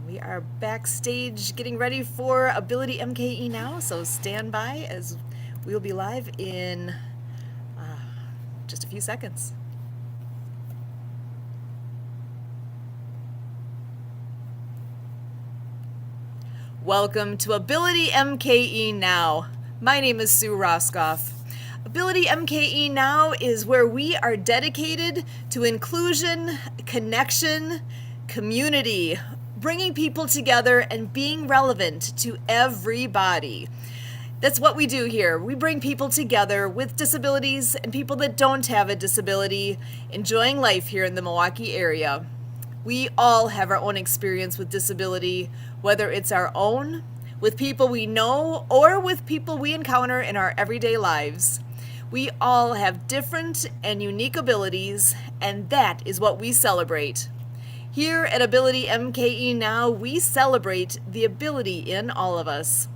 We are backstage getting ready for Ability MKE now, so stand by as we will be live in just a few seconds. Welcome to Ability MKE Now. My name is Sue Roskopf. Ability MKE Now is where we are dedicated to inclusion, connection, community, bringing people together and being relevant to everybody. That's what we do here. We bring people together with disabilities and people that don't have a disability, enjoying life here in the Milwaukee area. We all have our own experience with disability, whether it's our own, with people we know, or with people we encounter in our everyday lives. We all have different and unique abilities, and that is what we celebrate. Here at Ability MKE Now, we celebrate the ability in all of us.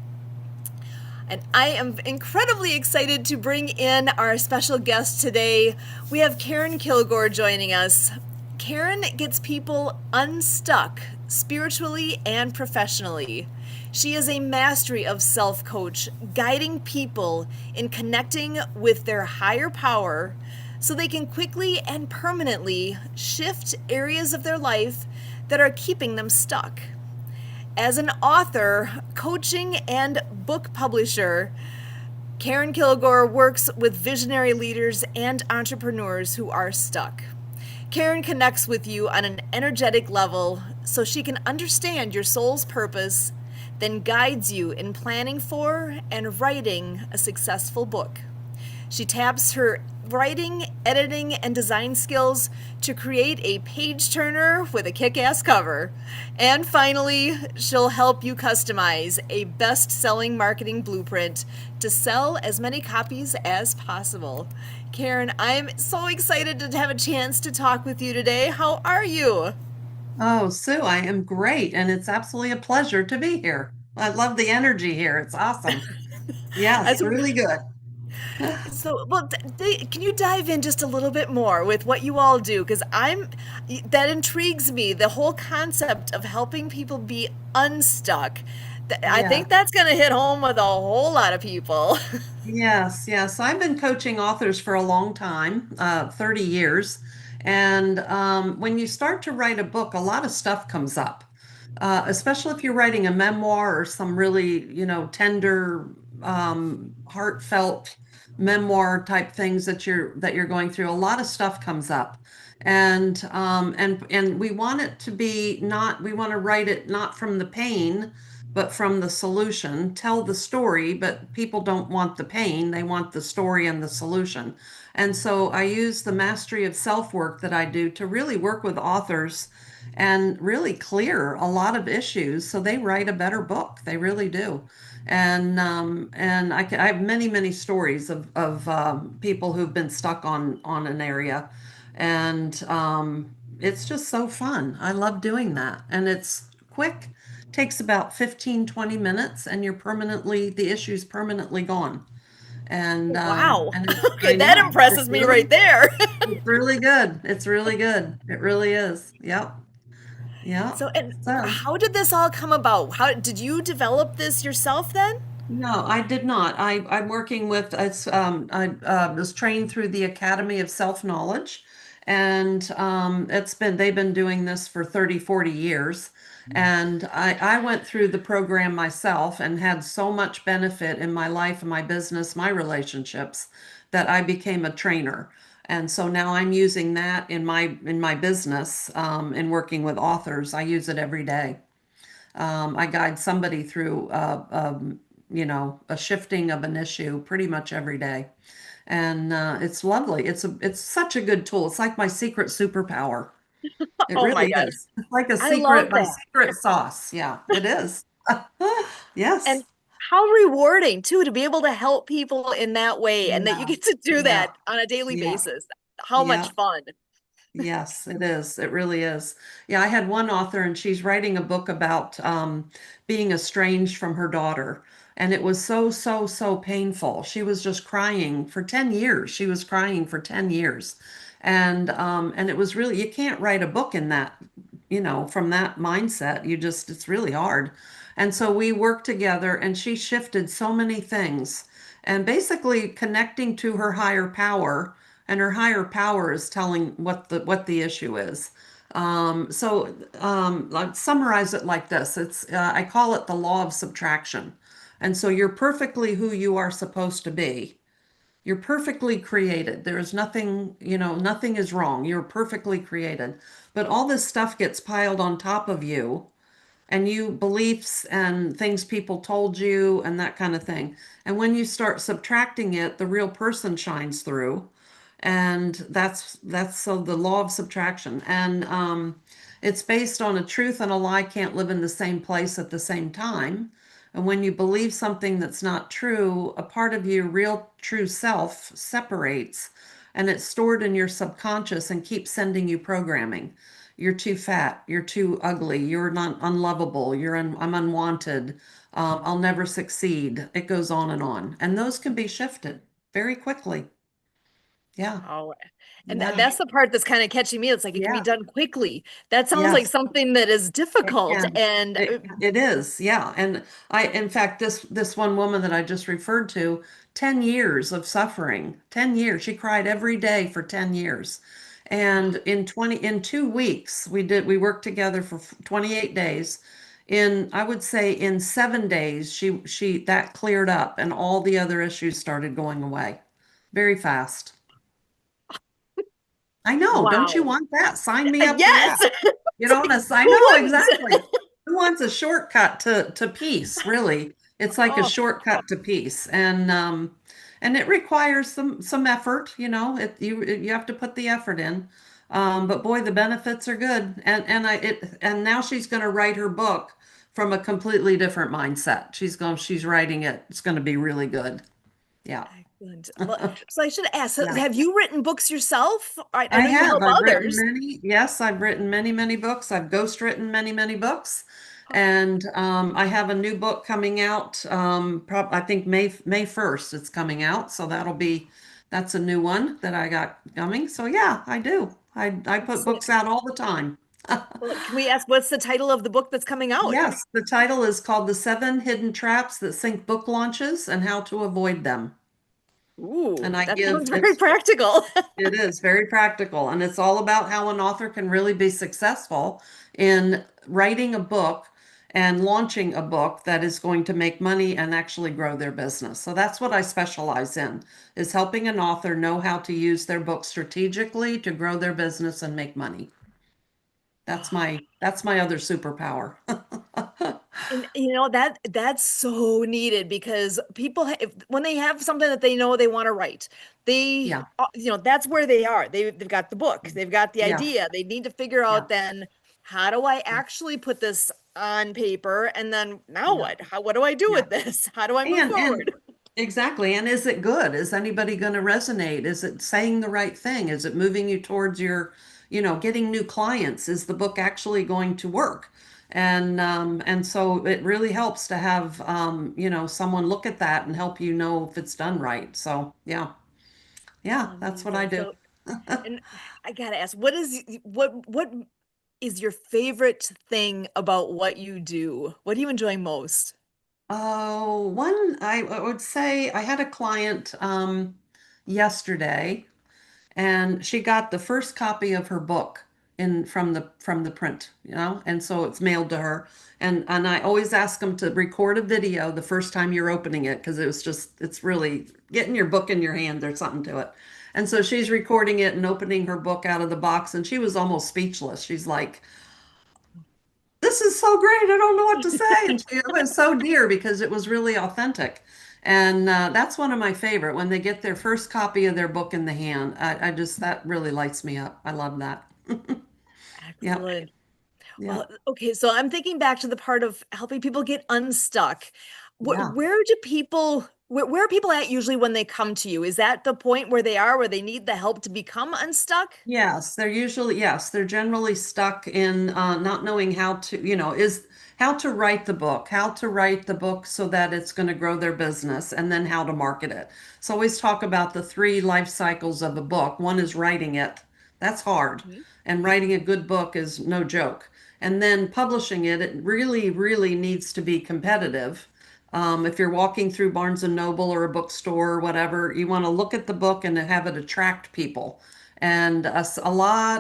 And I am incredibly excited to bring in our special guest today. We have Keren Kilgore joining us. Keren gets people unstuck spiritually and professionally. She is a mastery of self coach, guiding people in connecting with their higher power so they can quickly and permanently shift areas of their life that are keeping them stuck. As an author, coaching, and book publisher, Keren Kilgore works with visionary leaders and entrepreneurs who are stuck. Keren connects with you on an energetic level so she can understand your soul's purpose, then guides you in planning for and writing a successful book. She taps her writing, editing, and design skills to create a page-turner with a kick-ass cover. And finally, she'll help you customize a best-selling marketing blueprint to sell as many copies as possible. Keren, I'm so excited to have a chance to talk with you today. How are you? Oh, Sue, I am great, and it's absolutely a pleasure to be here. I love the energy here. It's awesome. Yes, As really good. So, well, can you dive in just a little bit more with what you all do? Because that intrigues me, the whole concept of helping people be unstuck. I Yeah. think that's going to hit home with a whole lot of people. Yes, yes. I've been coaching authors for a long time, 30 years. And when you start to write a book, a lot of stuff comes up, especially if you're writing a memoir or some really, tender, heartfelt memoir type things that you're going through. A lot of stuff comes up. And we want it to be not, we want to write it not from the pain, but from the solution. Tell the story, but people don't want the pain, they want the story and the solution. And so I use the mastery of self work that I do to really work with authors and really clear a lot of issues so they write a better book. They really do. And I have many stories of people who've been stuck on an area, and it's just so fun. I love doing that, and it's quick. Takes about 15-20 minutes, and the issue's permanently gone. Wow. And Okay, I that know impresses me right there. it's really good. It's really good. It really is. Yep. Yep. So, and So. how did this all come about? How did you develop this yourself then? No, I did not. I'm working with I was trained through the Academy of Self-Knowledge, and they've been doing this for 30-40 years. And I went through the program myself and had so much benefit in my life and my business, my relationships, that I became a trainer. And so now I'm using that in my business, in working with authors. I use it every day. I guide somebody through, a shifting of an issue pretty much every day. And it's lovely. It's such a good tool. It's like my secret superpower. It Oh my really gosh. is. It's like I love my that. secret sauce. Yeah, it is. And Yes. how rewarding too to be able to help people in that way and that you Yeah. get to do Yeah. that on a daily Yeah. basis. How much Yeah. fun. Yes, it is. It really is. Yeah, I had one author and she's writing a book about being estranged from her daughter. And it was so painful. She was just crying for 10 years. She was crying for 10 years. And it was really, you can't write a book in that, from that mindset, it's really hard. And so we worked together and she shifted so many things and basically connecting to her higher power, and her higher power is telling what the issue is. I'd summarize it like this. I call it the law of subtraction. And so you're perfectly who you are supposed to be. You're perfectly created. There is nothing, nothing is wrong. You're perfectly created. But all this stuff gets piled on top of you, and you beliefs and things people told you and that kind of thing. And when you start subtracting it, the real person shines through. And that's so the law of subtraction. And it's based on a truth and a lie can't live in the same place at the same time. And when you believe something that's not true, a part of your real true self separates, and it's stored in your subconscious and keeps sending you programming. You're too fat, you're too ugly, you're not unlovable, I'm unwanted, I'll never succeed. It goes on and on. And those can be shifted very quickly. Yeah. Oh, and Yeah. that's the part that's kind of catching me. It's like it can be Yeah. done quickly. That sounds like Yes. something that is It difficult. can. And It is, yeah. And in fact, this one woman that I just referred to, 10 years of suffering, 10 years. She cried every day for 10 years. And in 2 weeks, we worked together for 28 days. I would say in 7 days, that cleared up and all the other issues started going away very fast. I know. Don't you wow. want that? Sign me up for Yes. that. You It's know, like, I who know wouldn't? exactly. Who wants a shortcut to peace, really? It's like a Oh, shortcut to peace. And it requires some effort, you have to put the effort in. But boy, the benefits are good. And now she's going to write her book from a completely different mindset. She's writing it. It's going to be really good. Yeah. excellent. Well, so I should ask, Yeah. have you written books yourself? I I know you have. help I've written others. many. Yes, I've written many, many books. I've ghostwritten many, many books. And I have a new book coming out. I think May 1st it's coming out. So that's a new one that I got coming. So yeah, I do. I put Excellent. books out all the time. Well, can we ask what's the title of the book that's coming out? Yes, the title is called The Seven Hidden Traps That Sink Book Launches and How to Avoid Them. Ooh, And I that give sounds very it's practical. It is very practical, and it's all about how an author can really be successful in writing a book and launching a book that is going to make money and actually grow their business. So that's what I specialize in, is helping an author know how to use their book strategically to grow their business and make money. That's my other superpower. And that's so needed because people when they have something that they know they want to write, they Yeah, that's where they are. They've got the book, they've got the yeah, idea. They need to figure yeah, out then how do I actually put this on paper and then now yeah, what? What do I do yeah. with this? How do I move And forward? exactly. And is it good? Is anybody going to resonate? Is it saying the right thing? Is it moving you towards getting new clients? Is the book actually going to work? And so it really helps to have someone look at that and help you know if it's done right. So yeah, yeah, that's what I Amazing. do. And I gotta ask, what is your favorite thing about what you do? What do you enjoy most? Oh, one I would say I had a client yesterday, and she got the first copy of her book in from the print, and so it's mailed to her. And I always ask them to record a video the first time you're opening it because it's really getting your book in your hand. There's something to it. And so she's recording it and opening her book out of the box, and she was almost speechless. She's like, "This is so great. I don't know what to say." And it was so dear because it was really authentic. And that's one of my favorite when they get their first copy of their book in the hand. That really lights me up. I love that. Yep. Excellent. Well, Yep. okay, so I'm thinking back to the part of helping people get unstuck. Yeah. Where are people at usually when they come to you? Is that the point where they are, where they need the help to become unstuck? Yes, they're generally stuck in not knowing how to, is how to write the book so that it's going to grow their business, and then how to market it. So always talk about the three life cycles of a book. One is writing it. That's hard. Mhm. And writing a good book is no joke. And then publishing it, it really, really needs to be competitive. If you're walking through Barnes and Noble or a bookstore or whatever, you want to look at the book and have it attract people. And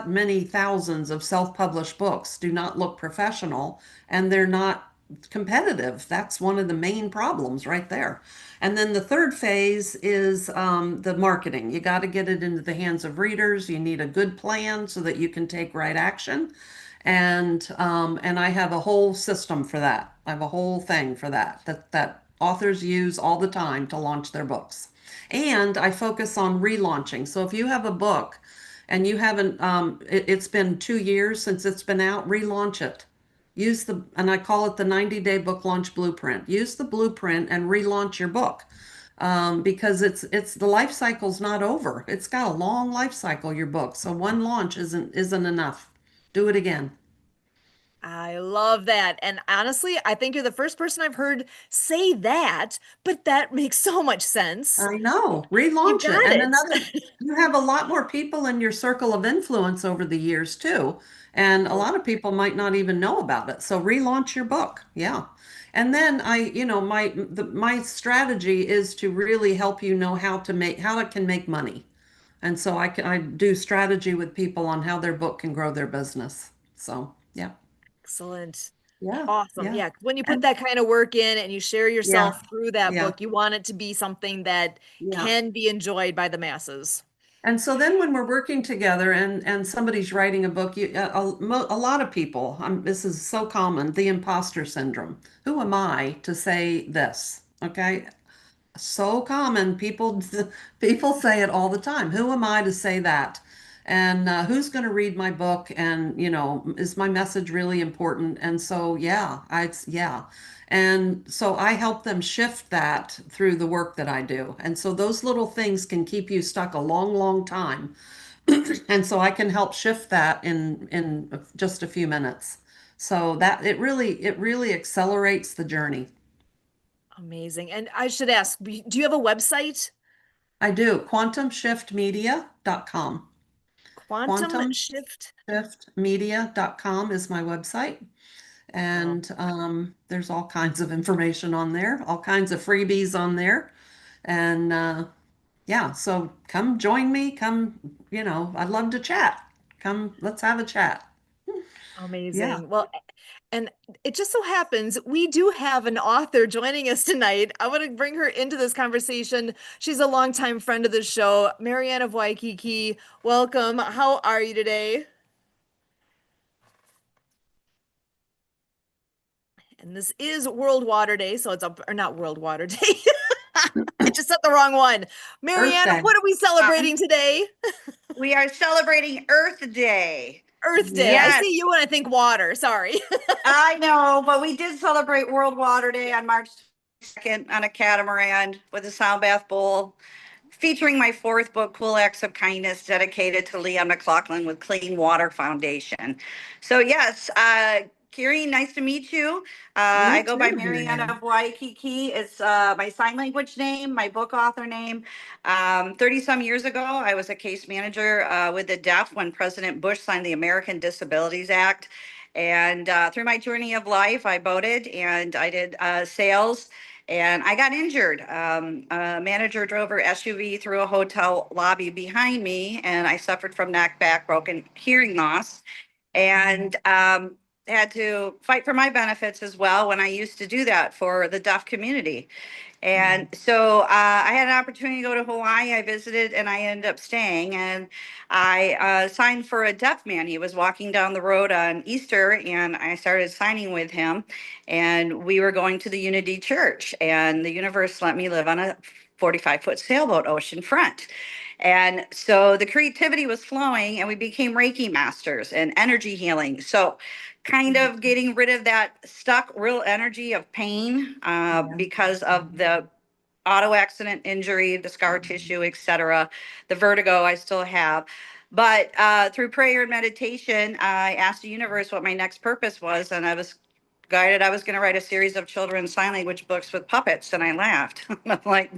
many thousands of self-published books do not look professional and they're not competitive. That's one of the main problems right there. And then the third phase is the marketing. You got to get it into the hands of readers. You need a good plan so that you can take right action. And I have a whole system for that. I have a whole thing for that authors use all the time to launch their books. And I focus on relaunching. So if you have a book and you haven't, it's been 2 years since it's been out, relaunch it. And I call it the 90-day book launch blueprint. Use the blueprint and relaunch your book. Because it's the life cycle's not over. It's got a long life cycle, your book. So one launch isn't enough. Do it again. I love that. And honestly, I think you're the first person I've heard say that, but that makes so much sense. I know. You Relaunch it. got And it. another, you have a lot more people in your circle of influence over the years too. And a lot of people might not even know about it. So relaunch your book. Yeah. And then my strategy is to really help you know how it can make money. And so I do strategy with people on how their book can grow their business. So, yeah. Excellent. Yeah. Awesome. Yeah. Yeah. When you put And that kind of work in and you share yeah. yourself through that Yeah. book, you want it to be something that Yeah. can be enjoyed by the masses. And so then when we're working together and somebody's writing a book, a lot of people, this is so common, the imposter syndrome. Who am I to say this? Okay. So common. People say it all the time. Who am I to say that? And who's going to read my book? And is my message really important? And so yeah. And so I help them shift that through the work that I do. And so those little things can keep you stuck a long, long time. And so I can help shift that in just a few minutes. So that it really accelerates the journey. Amazing. And I should ask, do you have a website? I do. QuantumShiftMedia.com. Quantum Shift. QuantumShiftMedia.com is my website. Wow. And there's all kinds of information on there, all kinds of freebies on there. And yeah, so come join me. I'd love to chat. Come, let's have a chat. Yeah. Amazing. Well, and it just so happens we do have an author joining us tonight. I want to bring her into this conversation. She's a longtime friend of the show, Marianne of Waikiki. Welcome. How are you today? And this is World Water Day, so it's or not World Water Day. I just said the wrong one. Earth Marianne, Day. what are we celebrating today? We are celebrating Earth Day. Earth Day. I Yes, see you when I think water. Sorry. I know, but we did celebrate World Water Day on March 2nd on a catamaran with a sound bath bowl, featuring my fourth book, Cool Acts of Kindness, dedicated to Leon McLaughlin with Clean Water Foundation. So yes, Kiri, nice to meet you. I Me go by too, Marianne Marianne. of Waikiki. It's my sign language name, my book author name. 30 some years ago, I was a case manager with the deaf when President Bush signed the American Disabilities Act. And through my journey of life, I boated and I did sales and I got injured. A manager drove her SUV through a hotel lobby behind me, and I suffered from neck, back, broken hearing loss, and had to fight for my benefits as well when I used to do that for the deaf community. And so I had an opportunity to go to Hawaii. I visited and I ended up staying. And I signed for a deaf man. He was walking down the road on Easter, and I started signing with him. And we were going to the Unity Church, and the universe let me live on a 45-foot sailboat ocean front. And so the creativity was flowing, and we became Reiki masters and energy healing. So, kind of getting rid of that stuck real energy of pain Yeah. because of the auto accident injury, the scar tissue, etc., the vertigo I still have. But through prayer and meditation, I asked the universe what my next purpose was, and I was guided. I was going to write a series of children's sign language books with puppets, and I laughed. I'm like,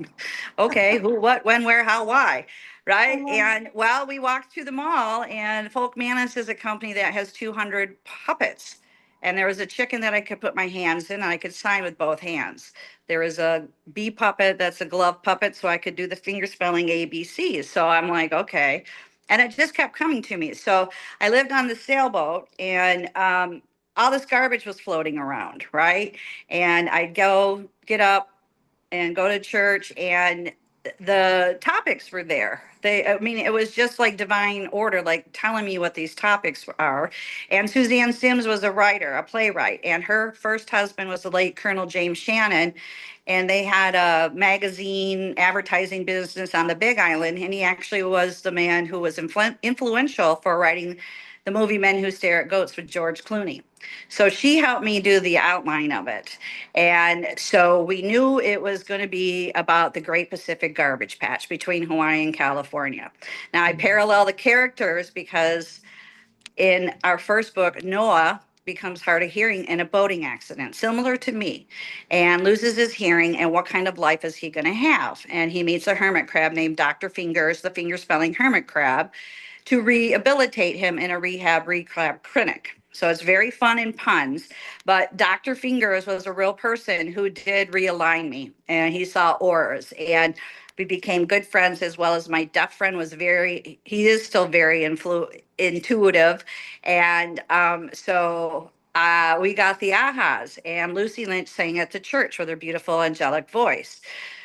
okay, who, what, when, where, how, why? Right. And well, we walked through the mall, and Folk Manus is a company that has 200 puppets. And there was a chicken that I could put my hands in and I could sign with both hands. There was a bee puppet that's a glove puppet, so I could do the finger spelling ABCs. So I'm like, okay. And it just kept coming to me. So I lived on the sailboat, and all this garbage was floating around, right? And I'd go get up and go to church, and the topics were there. I mean, it was just like divine order, like telling me what these topics are. And Suzanne Simms was a writer, a playwright, and her first husband was the late Colonel James Shannon. And they had a magazine advertising business on the Big Island. And he actually was the man who was influential for writing the movie Men Who Stare at Goats with George Clooney. So she helped me do the outline of it. And so we knew it was going to be about the Great Pacific Garbage Patch between Hawaii and California. Now, I parallel the characters because in our first book, Noah becomes hard of hearing in a boating accident, similar to me, and loses his hearing. And what kind of life is he going to have? And he meets a hermit crab named Dr. Fingers, the finger spelling hermit crab, to rehabilitate him in a rehab clinic. So it's very fun and puns. But Dr. Fingers was a real person who did realign me, and he saw auras, and we became good friends. As well as my deaf friend was he is still very intuitive. And we got the ahas, and Lucy Lynch sang at the church with her beautiful angelic voice.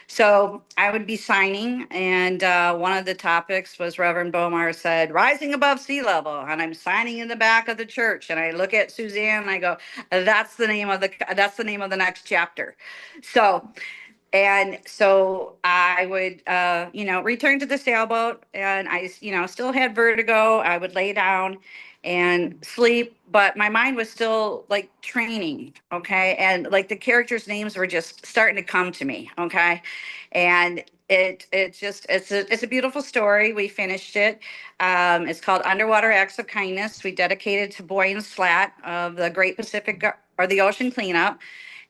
So I would be signing, and one of the topics was Reverend Bomar said, "Rising above sea level," and I'm signing in the back of the church, and I look at Suzanne and I go, "That's the name of the next chapter." So I would, return to the sailboat, and I, still had vertigo. I would lay down and sleep, but my mind was still like training. Okay. And like the characters' names were just starting to come to me. Okay. And it's a beautiful story. We finished it. It's called Underwater Acts of Kindness. We dedicated to Boyan Slat of the Great Pacific or the Ocean Cleanup.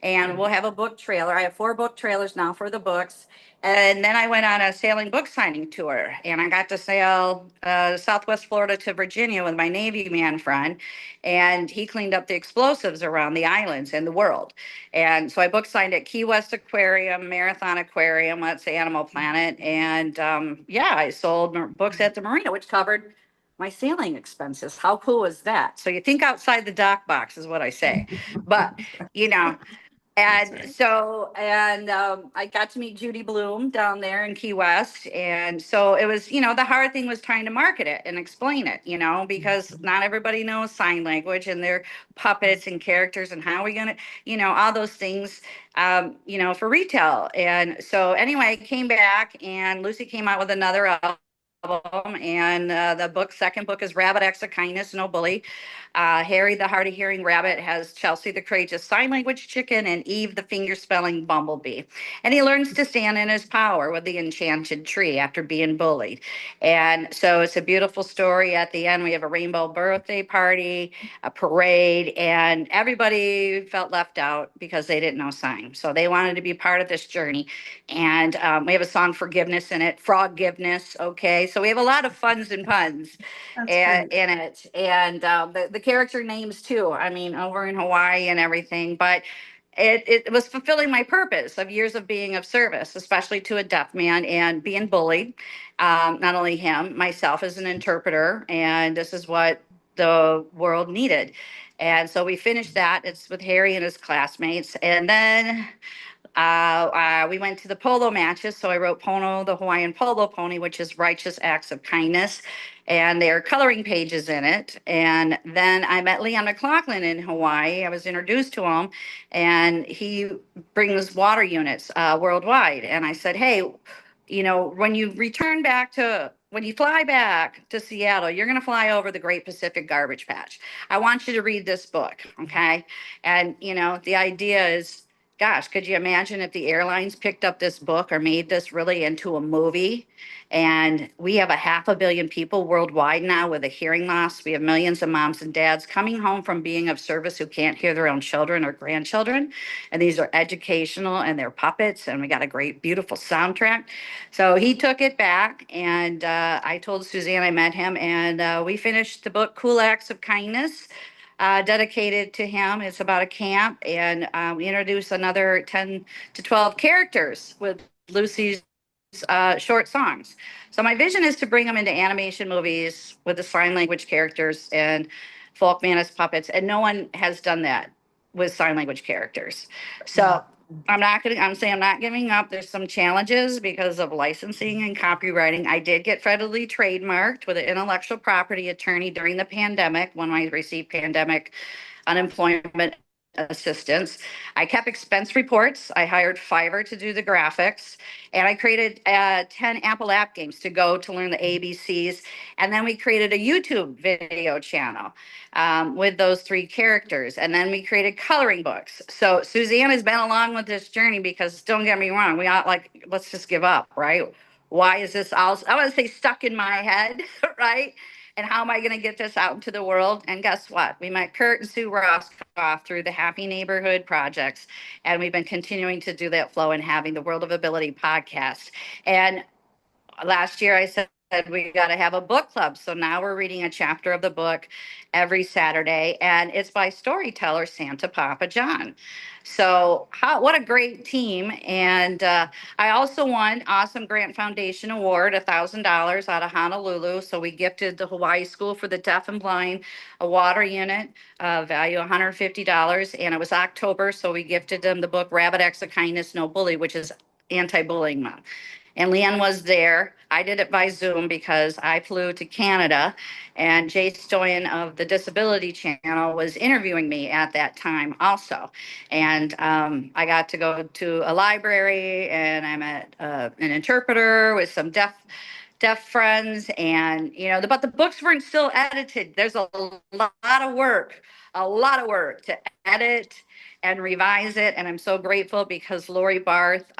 And we'll have a book trailer. I have 4 book trailers now for the books. And then I went on a sailing book signing tour, and I got to sail Southwest Florida to Virginia with my Navy man friend, and he cleaned up the explosives around the islands and the world. And so I book signed at Key West Aquarium, Marathon Aquarium, let's say Animal Planet. And I sold books at the marina, which covered my sailing expenses. How cool is that? So you think outside the dock box is what I say. But, you know, I got to meet Judy Bloom down there in Key West. And so it was, the hard thing was trying to market it and explain it, because not everybody knows sign language and their puppets and characters and how are we going to, all those things, for retail. And so anyway, I came back and Lucy came out with another album. And the second book is Rabbit Acts of Kindness, No Bully. Harry, the hard of hearing rabbit, has Chelsea, the courageous sign language chicken, and Eve, the finger spelling bumblebee. And he learns to stand in his power with the enchanted tree after being bullied. And so it's a beautiful story. At the end, we have a rainbow birthday party, a parade, and everybody felt left out because they didn't know sign. So they wanted to be part of this journey. And we have a song Forgiveness in it, Froggiveness. Okay. So we have a lot of funs and puns in it. And the character names too. I mean, over in Hawaii and everything. But it was fulfilling my purpose of years of being of service, especially to a deaf man and being bullied. Not only him, myself as an interpreter. And this is what the world needed. And so we finished that. It's with Harry and his classmates. And then we went to the polo matches. So I wrote Pono, the Hawaiian polo pony, which is Righteous Acts of Kindness. And there are coloring pages in it. And then I met Leon McLaughlin in Hawaii. I was introduced to him, and he brings water units worldwide. And I said, hey, when you fly back to Seattle, you're going to fly over the Great Pacific Garbage Patch. I want you to read this book. Okay. And, the idea is, gosh, could you imagine if the airlines picked up this book or made this really into a movie? And we have 500 million people worldwide now with a hearing loss. We have millions of moms and dads coming home from being of service who can't hear their own children or grandchildren. And these are educational, and they're puppets. And we got a great, beautiful soundtrack. So he took it back, and I told Suzanne I met him, and we finished the book Cool Acts of Kindness. dedicated to him. It's about a camp, and we introduce another 10 to 12 characters with Lucy's short songs. So my vision is to bring them into animation movies with the sign language characters and folk mantis puppets, and no one has done that with sign language characters. So I'm saying I'm not giving up. There's some challenges because of licensing and copywriting. I did get federally trademarked with an intellectual property attorney during the pandemic when I received pandemic unemployment assistance. I kept expense reports. I hired Fiverr to do the graphics, and I created 10 Apple app games to go to learn the ABCs. And then we created a YouTube video channel with those 3 characters. And then we created coloring books. So Suzanne has been along with this journey because, don't get me wrong, we all like, let's just give up, right? Why is this all, I want to say, stuck in my head, right? And how am I going to get this out into the world? And guess what? We met Kurt and Sue Roskopf through the Happy Neighborhood projects. And we've been continuing to do that flow and having the World of Ability podcast. And last year I said we got to have a book club. So now we're reading a chapter of the book every Saturday, and it's by storyteller Santa Papa John. So what a great team. And I also won Awesome Grant Foundation Award, $1,000 out of Honolulu. So we gifted the Hawaii School for the Deaf and Blind a water unit, value $150. And it was October, so we gifted them the book Rabbit Acts of Kindness, No Bully, which is anti-bullying month. And Leanne was there. I did it by Zoom because I flew to Canada, and Jay Stoyan of the Disability Channel was interviewing me at that time also. And I got to go to a library, and I met an interpreter with some deaf friends, and but the books weren't still edited. There's a lot of work, to edit and revise it. And I'm so grateful because Lori Barth,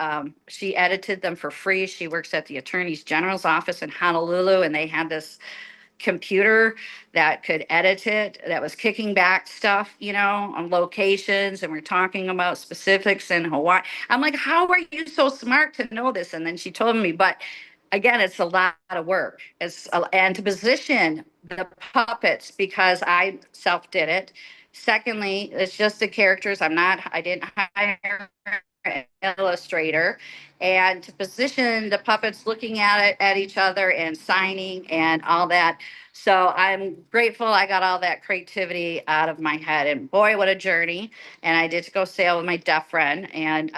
she edited them for free. She works at the Attorney General's office in Honolulu, and they had this computer that could edit it, that was kicking back stuff, on locations, and we're talking about specifics in Hawaii. I'm like, how are you so smart to know this? And then she told me, but again, it's a lot of work. And to position the puppets, because I self did it. Secondly, it's just the characters. I didn't hire an illustrator. And to position the puppets looking at each other and signing and all that. So I'm grateful I got all that creativity out of my head. And boy, what a journey. And I did go sail with my deaf friend. And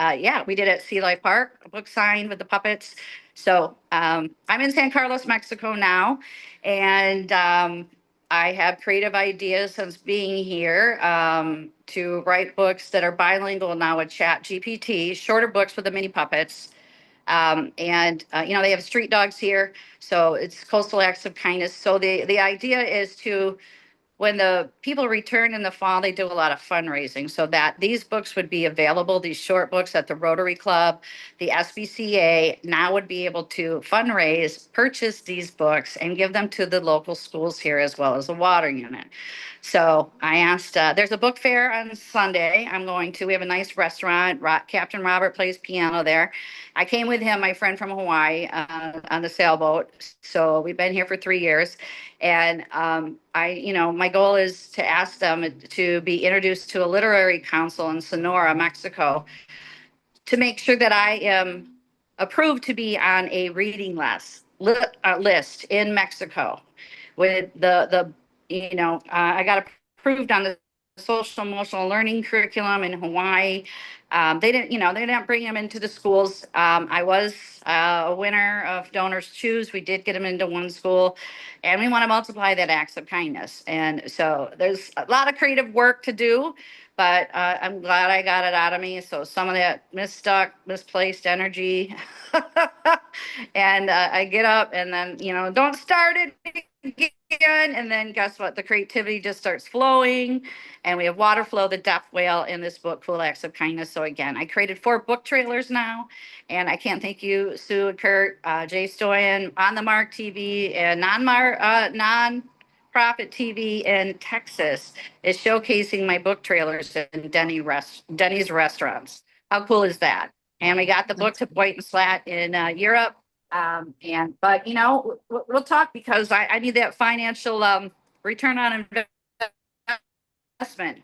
we did it at Sea Life Park, a book signed with the puppets. So I'm in San Carlos, Mexico now. And I have creative ideas since being here to write books that are bilingual now with Chat GPT, shorter books with the mini puppets. They have street dogs here, so it's coastal acts of kindness. So the idea is to, when the people return in the fall, they do a lot of fundraising, so that these books would be available, these short books at the Rotary Club, the SBCA now would be able to fundraise, purchase these books, and give them to the local schools here as well as the water unit. So I asked, there's a book fair on Sunday. We have a nice restaurant. Captain Robert plays piano there. I came with him, my friend from Hawaii, on the sailboat. So we've been here for 3 years. And my goal is to ask them to be introduced to a literary council in Sonora, Mexico, to make sure that I am approved to be on a reading list in Mexico with I got approved on the social emotional learning curriculum in Hawaii. They didn't bring them into the schools. I was a winner of Donors Choose. We did get them into one school, and we want to multiply that acts of kindness. And so there's a lot of creative work to do, but I'm glad I got it out of me. So some of that misplaced energy, and I get up and then, don't start it again. And then guess what? The creativity just starts flowing. And we have Waterflow, the deaf whale, in this book, Cool Acts of Kindness. So again, I created 4 book trailers now. And I can't thank you, Sue and Kurt, Jay Stoyan, On the Mark TV, and non-profit TV in Texas is showcasing my book trailers in Denny's restaurants. How cool is that? And we got the book to White and Slat in Europe. But we'll talk, because I need that financial return on investment investment.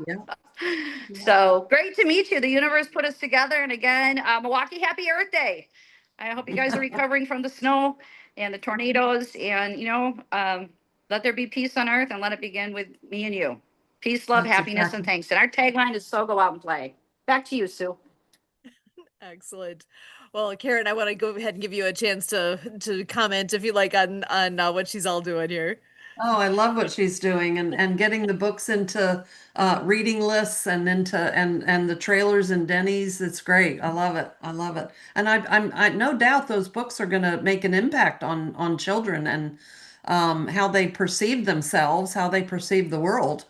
Yeah. So great to meet you. The universe put us together. And again, Milwaukee, happy Earth Day. I hope you guys are recovering from the snow and the tornadoes. And, let there be peace on earth and let it begin with me and you. Peace, love, That's happiness, and exactly. thanks. And our tagline is so go out and play. Back to you, Sue. Excellent. Well, Karen, I want to go ahead and give you a chance to comment if you like on what she's all doing here. Oh, I love what she's doing and getting the books into reading lists and into and the trailers and Denny's. It's great. I love it. I love it. And I no doubt those books are going to make an impact on children and how they perceive themselves, how they perceive the world.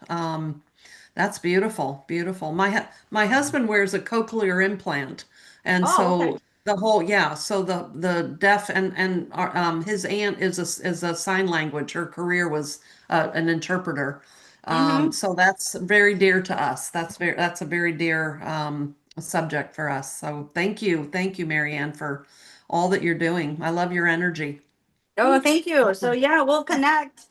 That's beautiful, beautiful. My husband wears a cochlear implant, and Oh, okay. so the whole yeah, so the deaf and his aunt is a sign language. Her career was an interpreter, Mm-hmm. so that's very dear to us. That's a very dear subject for us. So thank you, Marianne, for all that you're doing. I love your energy. Oh, thank you. So yeah, we'll connect.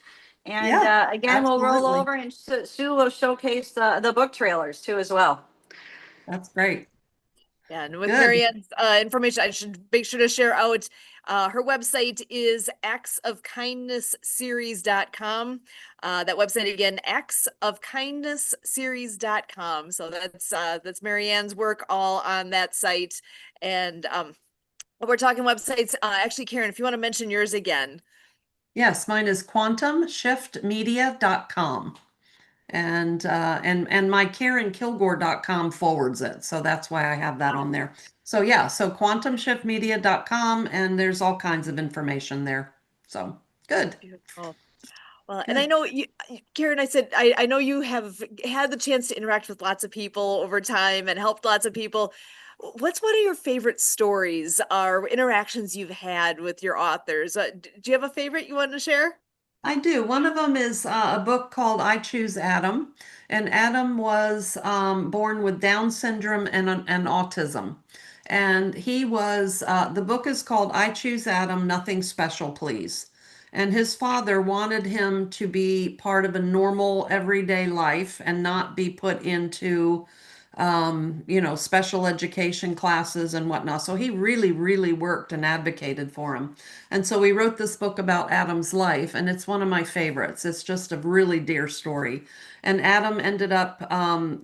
And Yeah, again, we'll roll absolutely. over and Sue will showcase the book trailers too as well. That's great. Yeah, and with Good. Marianne's information, I should make sure to share out her website is actsofkindnessseries.com. That website again, actsofkindnessseries.com. So that's Marianne's work all on that site. And we're talking websites. Actually, Karen, if you want to mention yours again. Yes, mine is quantumshiftmedia.com. And my KerenKilgore.com forwards it. So that's why I have that on there. So yeah, so quantumshiftmedia.com and there's all kinds of information there. So good, Beautiful. Well, and I good. know you, Karen, I know you have had the chance to interact with lots of people over time and helped lots of people. What's one of your favorite stories or interactions you've had with your authors? Do you have a favorite you want to share? I do. One of them is a book called I Choose Adam. And Adam was born with Down syndrome and autism. And the book is called I Choose Adam, Nothing Special, Please. And his father wanted him to be part of a normal everyday life and not be put into special education classes and whatnot. So he really, really worked and advocated for him. And so we wrote this book about Adam's life, and it's one of my favorites. It's just a really dear story. And Adam ended up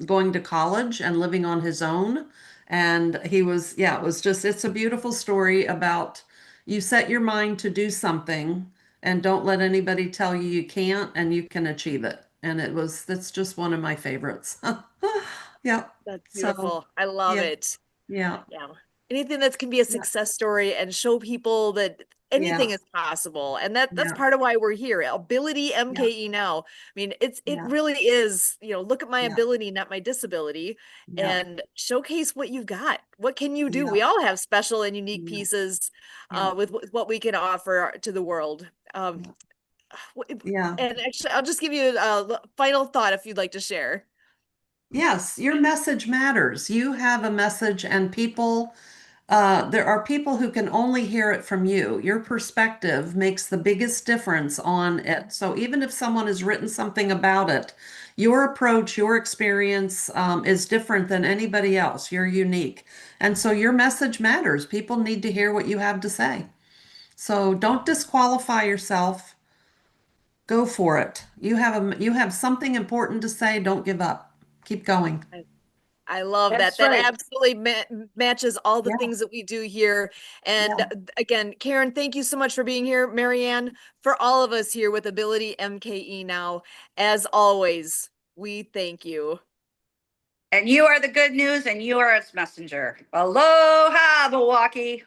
going to college and living on his own. And it's a beautiful story about you set your mind to do something and don't let anybody tell you you can't and you can achieve it. And that's just one of my favorites. Yeah. That's So, beautiful. I love yeah, it. yeah, Yeah. Anything that can be a yeah, success story and show people that anything yeah, is possible. And that's yeah, part of why we're here. Ability yeah, MKE now. I mean, it yeah, really is, look at my yeah, ability, not my disability, yeah, and showcase what you've got. What can you do? yeah, We all have special and unique yeah, pieces yeah, with what we can offer to the world. yeah, yeah. And actually, I'll just give you a final thought if you'd like to share. Yes, your message matters. You have a message, and there are people who can only hear it from you. Your perspective makes the biggest difference on it. So even if someone has written something about it, your approach, your experience, is different than anybody else. You're unique. And so your message matters. People need to hear what you have to say. So don't disqualify yourself. Go for it. You have something important to say. Don't give up. Keep going. I love that. That's That right. absolutely matches all the Yeah, things that we do here. And yeah. again, Karen, thank you so much for being here. Marianne, for all of us here with Ability MKE now, as always, we thank you. And you are the good news and you are its messenger. Aloha, Milwaukee.